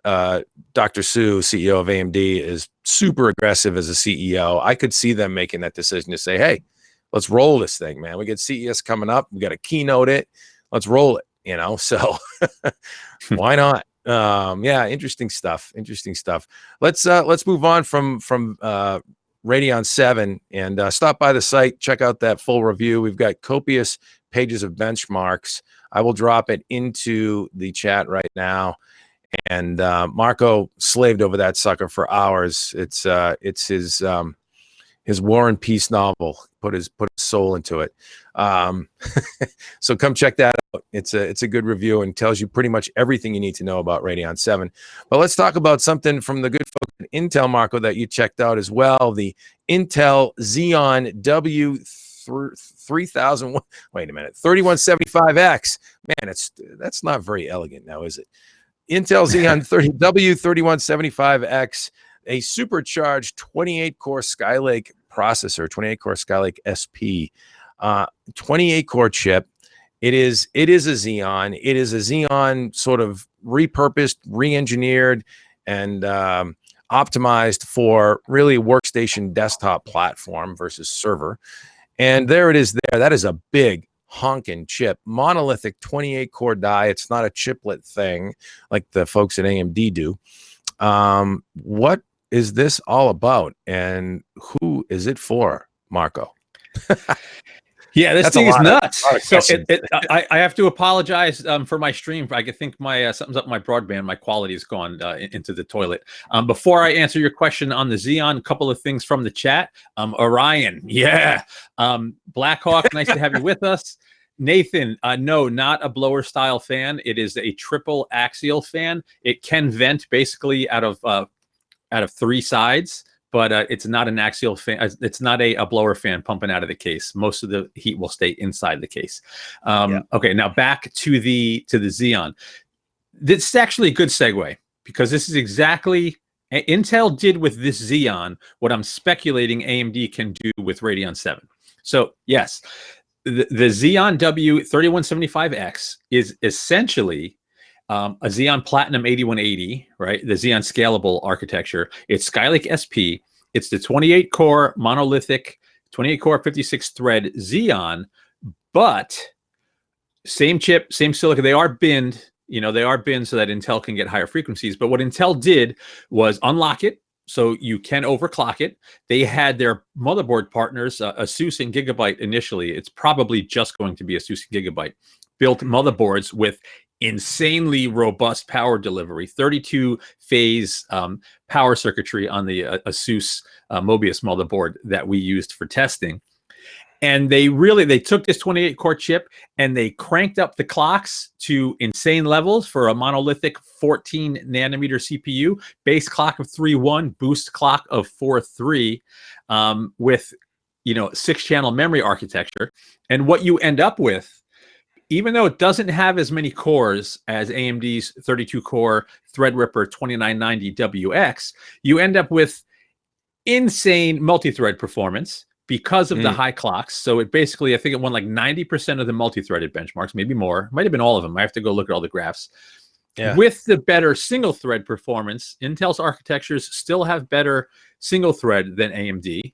Dr. Su, CEO of AMD, is super aggressive as a CEO. I could see them making that decision to say, hey, let's roll this thing, man. We got CES coming up. We got to keynote it. Let's roll it, so why not? Interesting stuff. Let's move on from Radeon 7 and stop by the site, check out that full review. We've got copious pages of benchmarks. I will drop it into the chat right now. And Marco slaved over that sucker for hours. It's his his War and Peace novel, put his soul into it. So come check that out. It's a good review and tells you pretty much everything you need to know about Radeon 7. But let's talk about something from the good folks at Intel, Marco, that you checked out as well. The Intel Xeon W3000. Wait a minute, 3175X. Man, that's not very elegant now, is it? Intel Xeon W3175X, a supercharged 28-core Skylake processor, 28-core Skylake SP, 28-core chip. It is a Xeon. It is a Xeon sort of repurposed, re-engineered, and optimized for really workstation desktop platform versus server. And there it is there. That is a big honking chip, monolithic 28-core die. It's not a chiplet thing like the folks at AMD do. What is this all about, and who is it for, Marco? Yeah, this thing is nuts. So I have to apologize for my stream. I think my something's up with my broadband. My quality has gone into the toilet. Before I answer your question on the Xeon, a couple of things from the chat. Orion, yeah. Blackhawk, nice to have you with us. Nathan, no, not a blower style fan. It is a triple axial fan. It can vent basically out of 3 sides. But it's not an axial fan. It's not a blower fan pumping out of the case. Most of the heat will stay inside the case. Okay, now back to the Xeon. This is actually a good segue because this is exactly Intel did with this Xeon what I'm speculating AMD can do with Radeon 7. So yes, the Xeon W3175X is essentially a Xeon Platinum 8180, right? The Xeon scalable architecture. It's Skylake SP. It's the 28-core monolithic, 28-core 56-thread Xeon, but same chip, same silicon. They are binned, they are binned so that Intel can get higher frequencies. But what Intel did was unlock it, so you can overclock it. They had their motherboard partners, ASUS and Gigabyte initially. It's probably just going to be ASUS and Gigabyte. Built motherboards with insanely robust power delivery, 32-phase power circuitry on the ASUS Mobius motherboard that we used for testing. And they took this 28-core chip and they cranked up the clocks to insane levels for a monolithic 14-nanometer CPU, base clock of 3.1, boost clock of 4.3, with 6-channel memory architecture. And what you end up with, even though it doesn't have as many cores as AMD's 32-core Threadripper 2990WX, you end up with insane multi-thread performance because of the high clocks. So it basically, I think it won like 90% of the multi-threaded benchmarks, maybe more. Might have been all of them. I have to go look at all the graphs. Yeah. With the better single-thread performance, Intel's architectures still have better single-thread than AMD.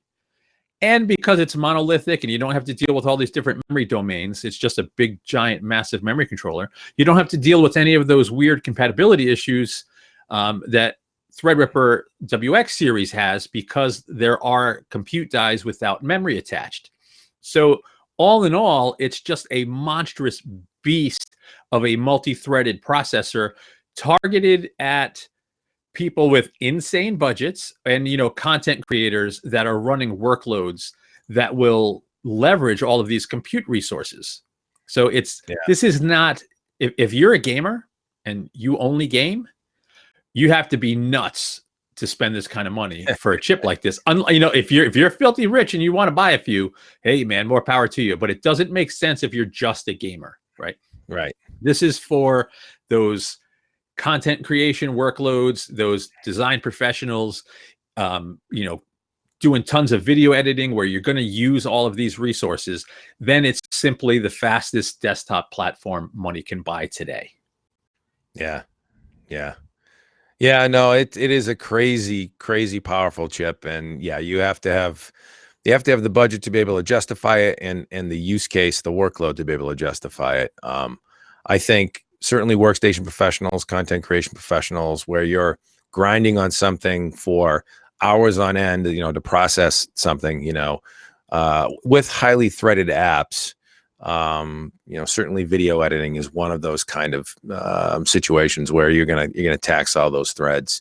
And because it's monolithic and you don't have to deal with all these different memory domains, it's just a big, giant, massive memory controller. You don't have to deal with any of those weird compatibility issues that Threadripper WX series has because there are compute dies without memory attached. So all in all, it's just a monstrous beast of a multi-threaded processor targeted at people with insane budgets and content creators that are running workloads that will leverage all of these compute resources. So this is not, if you're a gamer and you only game, you have to be nuts to spend this kind of money for a chip like this. If you're filthy rich and you want to buy a few, hey man, more power to you. But it doesn't make sense if you're just a gamer, right? Right. This is for those content creation workloads, those design professionals, doing tons of video editing where you're going to use all of these resources. Then it's simply the fastest desktop platform money can buy today. Yeah. No, it is a crazy powerful chip, and yeah, you have to have the budget to be able to justify it, and the use case, the workload to be able to justify it. I think certainly workstation professionals, content creation professionals, where you're grinding on something for hours on end, to process something, with highly threaded apps. Certainly video editing is one of those kind of situations where you're gonna tax all those threads.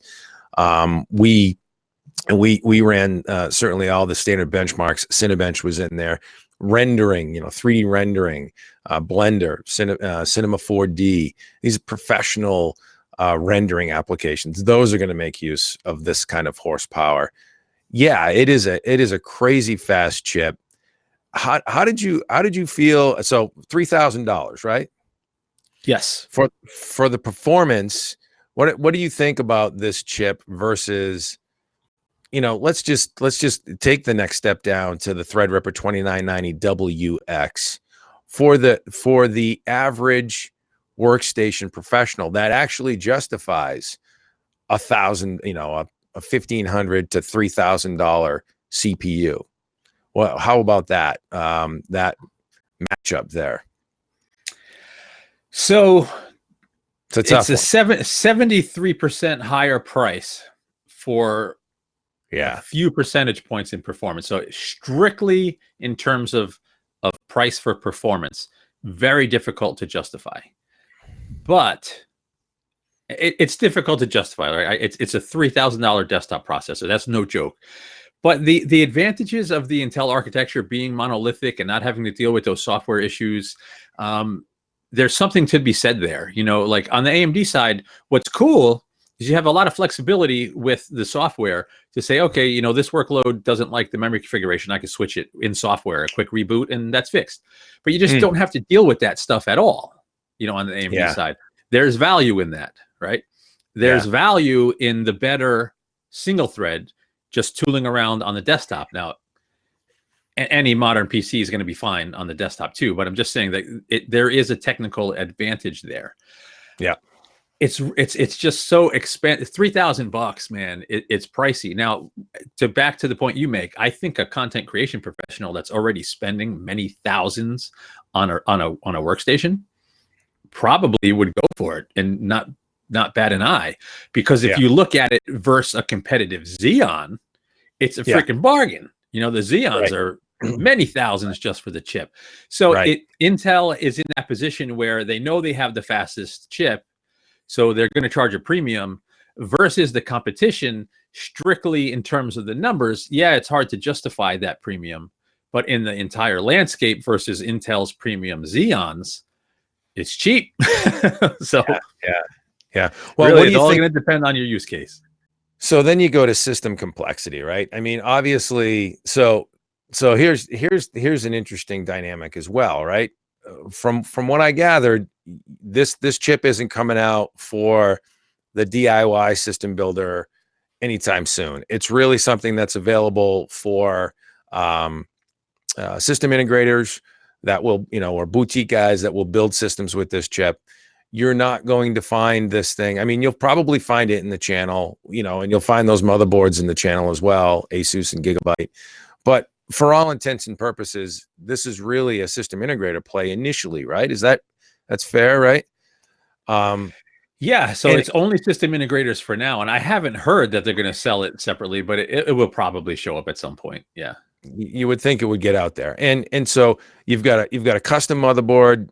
We and we ran certainly all the standard benchmarks. Cinebench was in there, rendering, 3D rendering, Blender, Cinema 4D. These are professional rendering applications. Those are going to make use of this kind of horsepower. Yeah, it is a crazy fast chip. How did you feel? So $3,000, right? Yes. For the performance, what do you think about this chip versus, let's just take the next step down to the Threadripper 2990WX for the average workstation professional that actually justifies $1,000, a $1,500 to $3,000 CPU. Well, how about that that matchup there? So It's a 73% higher price for a few percentage points in performance. So strictly in terms of price for performance, very difficult to justify. But it's difficult to justify, right? It's a $3,000 desktop processor. That's no joke. But the advantages of the Intel architecture being monolithic and not having to deal with those software issues, there's something to be said there. Like on the AMD side, what's cool is you have a lot of flexibility with the software to say, okay, this workload doesn't like the memory configuration. I can switch it in software, a quick reboot, and that's fixed. But you just don't have to deal with that stuff at all, on the AMD side. There's value in that, right? There's value in the better single thread just tooling around on the desktop. Now, any modern PC is going to be fine on the desktop too, but I'm just saying that there is a technical advantage there. Yeah. It's just so expensive. $3,000, man. It's pricey. Now, back to the point you make, I think a content creation professional that's already spending many thousands on a workstation probably would go for it and not bat an eye, because if you look at it versus a competitive Xeon, it's a freaking bargain. The Xeons are many thousands just for the chip. So Intel is in that position where they know they have the fastest chip, so they're going to charge a premium versus the competition. Strictly in terms of the numbers, it's hard to justify that premium, but in the entire landscape versus Intel's premium Xeons, it's cheap. So well, really, it's all going to depend on your use case. So then you go to system complexity, right? I mean, obviously, so here's an interesting dynamic as well, right? From what I gathered, this chip isn't coming out for the DIY system builder anytime soon. It's really something that's available for system integrators that will, or boutique guys that will build systems with this chip. You're not going to find this thing. I mean, you'll probably find it in the channel, and you'll find those motherboards in the channel as well, Asus and Gigabyte. But for all intents and purposes, this is really a system integrator play initially, right? That's fair, right? Yeah, so it's only system integrators for now, and I haven't heard that they're going to sell it separately, but it will probably show up at some point. Yeah, you would think it would get out there, and so you've got a custom motherboard,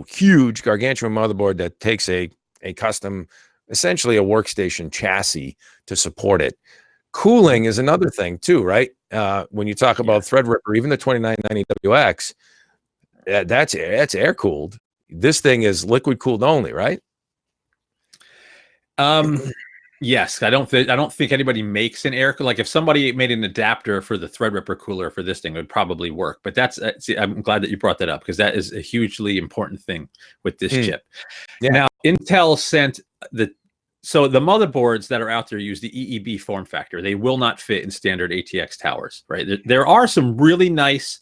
huge gargantuan motherboard that takes a custom, essentially a workstation chassis to support it. Cooling is another thing too, right? When you talk about Threadripper, even the 2990WX, that's air cooled. This thing is liquid cooled only, right? Yes, I don't think anybody makes an air, like if somebody made an adapter for the Threadripper cooler for this thing, it would probably work. But I'm glad that you brought that up, because that is a hugely important thing with this chip. Yeah. Now, Intel sent so the motherboards that are out there use the EEB form factor. They will not fit in standard ATX towers, right? There are some really nice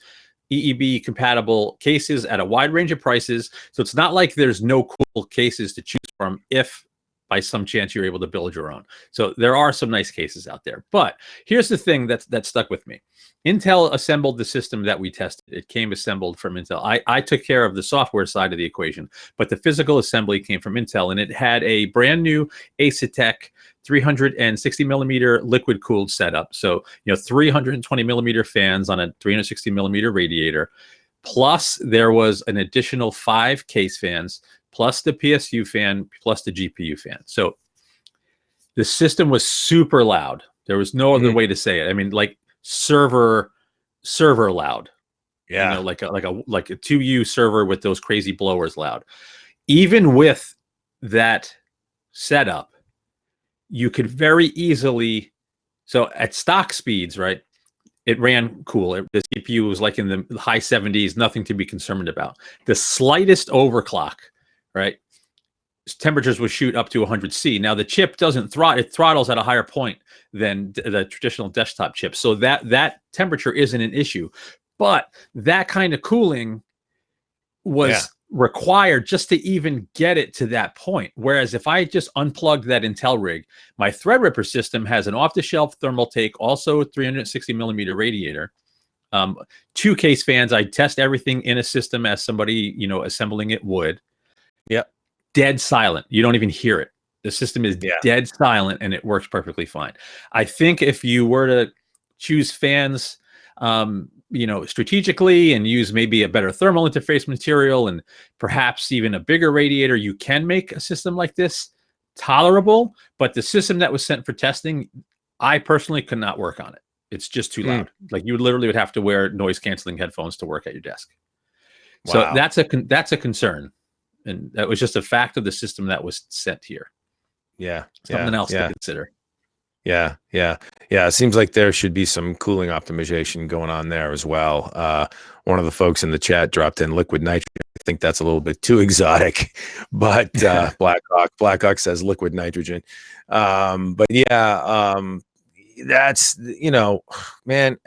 EEB compatible cases at a wide range of prices. So it's not like there's no cool cases to choose from if by some chance you're able to build your own. So there are some nice cases out there. But here's the thing that stuck with me. Intel assembled the system that we tested. It came assembled from Intel. I took care of the software side of the equation, but the physical assembly came from Intel, and it had a brand new Asetek 360 millimeter liquid cooled setup. So, 320 millimeter fans on a 360 millimeter radiator. Plus there was an additional 5 case fans, plus the PSU fan, plus the GPU fan. So the system was super loud, There was no other way to say it. I mean, like server loud. Yeah. You know, like a 2U server with those crazy blowers loud. Even with that setup, you could very easily, so at stock speeds, right? It ran cool. The CPU was like in the high 70s, nothing to be concerned about. The slightest overclock, right? Temperatures would shoot up to 100C. Now the chip doesn't throttle; it throttles at a higher point than the traditional desktop chip, so that temperature isn't an issue. But that kind of cooling was required just to even get it to that point. Whereas if I just unplugged that Intel rig, my Threadripper system has an off-the-shelf thermal take, also 360 millimeter radiator, 2 case fans. I test everything in a system as somebody, you know, assembling it would. Yep. Dead silent. You don't even hear it. The system is dead silent, and it works perfectly fine. I think if you were to choose fans, you know, strategically and use maybe a better thermal interface material and perhaps even a bigger radiator, you can make a system like this tolerable. But the system that was sent for testing, I personally could not work on it. It's just too loud. Like you literally would have to wear noise canceling headphones to work at your desk. Wow. So that's a concern. And that was just a fact of the system that was sent here. Yeah. Something else to consider. Yeah. It seems like there should be some cooling optimization going on there as well. One of the folks in the chat dropped in liquid nitrogen. I think that's a little bit too exotic, but Blackhawk says liquid nitrogen. But that's, you know, man,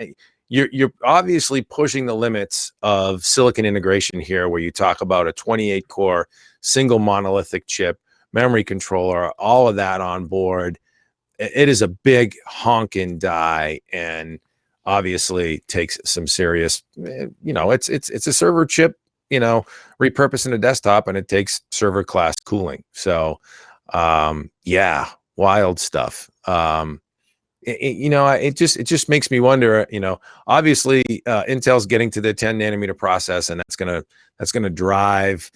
you're obviously pushing the limits of silicon integration here, where you talk about a 28 core single monolithic chip, memory controller, all of that on board. It is a big honking die, and obviously takes some serious, you know, it's a server chip, you know, repurposed in a desktop, and it takes server class cooling. So wild stuff. It just makes me wonder, you know, obviously Intel's getting to the 10 nanometer process, and that's gonna drive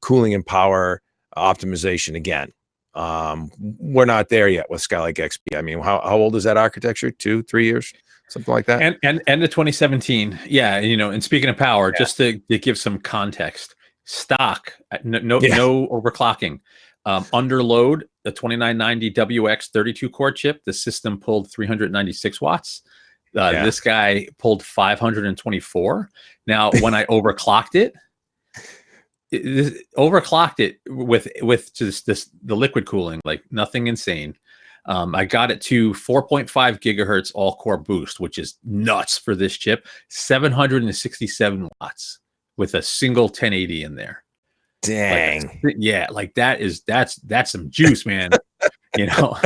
cooling and power optimization again. We're not there yet with Skylake XP. I mean, how old is that architecture? 2-3 years, something like that. And end of 2017. Yeah, you know. And speaking of power, just to give some context, stock, no overclocking. Under load, the 2990 WX 32 core chip, the system pulled 396 watts. This guy pulled 524. Now, when I overclocked it, with just the liquid cooling, like nothing insane. I got it to 4.5 gigahertz all core boost, which is nuts for this chip. 767 watts with a single 1080 in there. Dang. Like that's some juice, man. You know,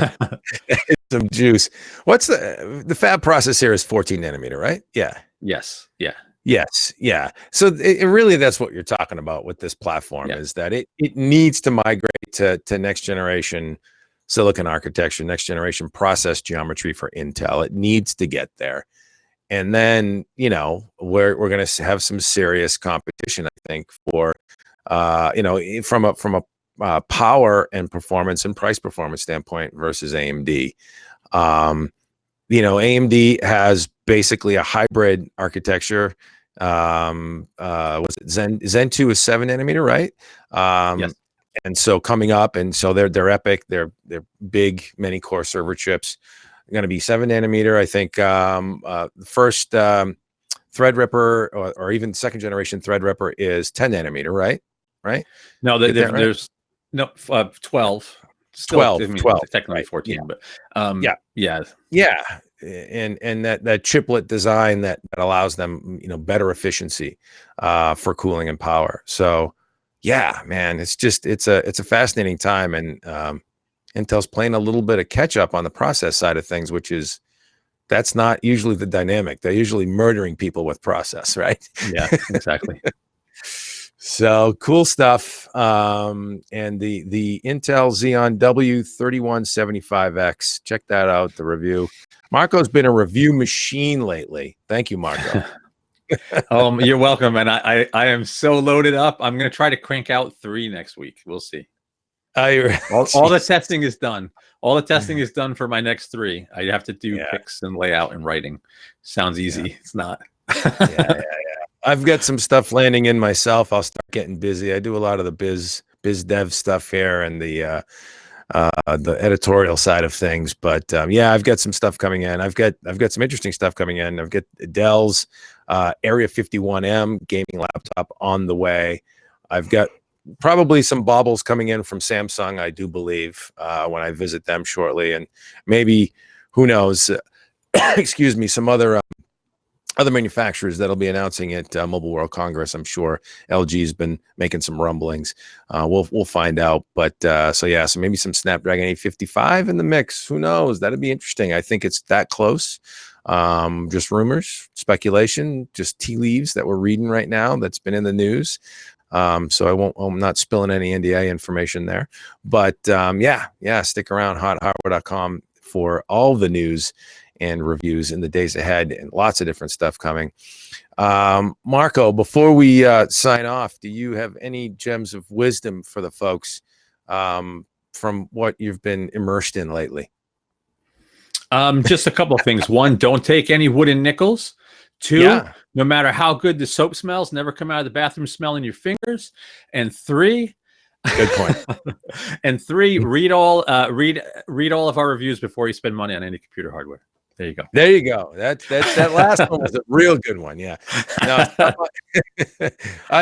some juice. What's the fab process here is 14 nanometer, right? Yeah. Yes. Yeah. Yes. Yeah. So it really, that's what you're talking about with this platform, is that it needs to migrate to next generation silicon architecture, next generation process geometry for Intel. It needs to get there. And then, you know, we're going to have some serious competition, I think, for, you know, from a power and performance and price performance standpoint versus AMD. You know, AMD has basically a hybrid architecture. Was it Zen 2 is 7 nanometer, right? Yes. And so coming up, and so they're EPYC, they're big many core server chips, going to be 7 nanometer. I think first Threadripper or even second generation Threadripper is 10 nanometer, right? No, there's no 12. Still, 12, I mean, 12, technically right. 14, but and that chiplet design that allows them, you know, better efficiency for cooling and power. So yeah, man, it's a fascinating time, and Intel's playing a little bit of catch up on the process side of things, that's not usually the dynamic. They're usually murdering people with process, right? Yeah, exactly. So cool stuff. And the Intel Xeon W3175X, check that out, the review. Marco's been a review machine lately. Thank you, Marco. You're welcome. And I am so loaded up. I'm going to try to crank out 3 next week. We'll see. All the testing is done. All the testing is done for my next 3. I have to do pics and layout and writing. Sounds easy. It's not. I've got some stuff landing in myself. I'll start getting busy. I do a lot of the biz dev stuff here and the editorial side of things. But yeah, I've got some stuff coming in. I've got some interesting stuff coming in. I've got Dell's Area 51M gaming laptop on the way. I've got probably some baubles coming in from Samsung, I do believe, when I visit them shortly, and maybe, who knows, excuse me, some other manufacturers that'll be announcing at Mobile World Congress. I'm sure LG's been making some rumblings. We'll find out. But so maybe some Snapdragon 855 in the mix. Who knows? That'd be interesting. I think it's that close. Just rumors, speculation, just tea leaves that we're reading right now that's been in the news. So I'm not spilling any NDA information there. But stick around, HotHardware.com, for all the news and reviews in the days ahead, and lots of different stuff coming. Marco, before we sign off, do you have any gems of wisdom for the folks from what you've been immersed in lately? Just a couple of things. 1, don't take any wooden nickels. 2, no matter how good the soap smells, never come out of the bathroom smelling your fingers. And 3, good point. And 3, read all of our reviews before you spend money on any computer hardware. There you go. There you go. That last one was a real good one. Yeah. No,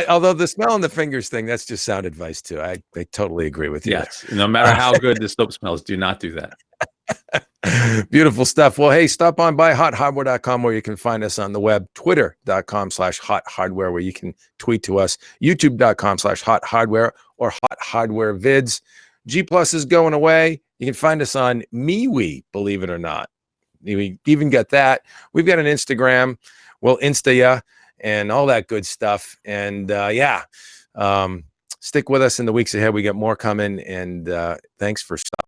although the smell on the fingers thing, that's just sound advice too. I totally agree with you. Yes. No matter how good the soap smells, do not do that. Beautiful stuff. Well, hey, stop on by HotHardware.com, where you can find us on the web, Twitter.com/HotHardware, where you can tweet to us, YouTube.com/HotHardware or Hot Hardware Vids. G Plus is going away. You can find us on MeWe, believe it or not. We even got that. We've got an Instagram. We'll Insta ya and all that good stuff. And stick with us in the weeks ahead. We got more coming. And thanks for stopping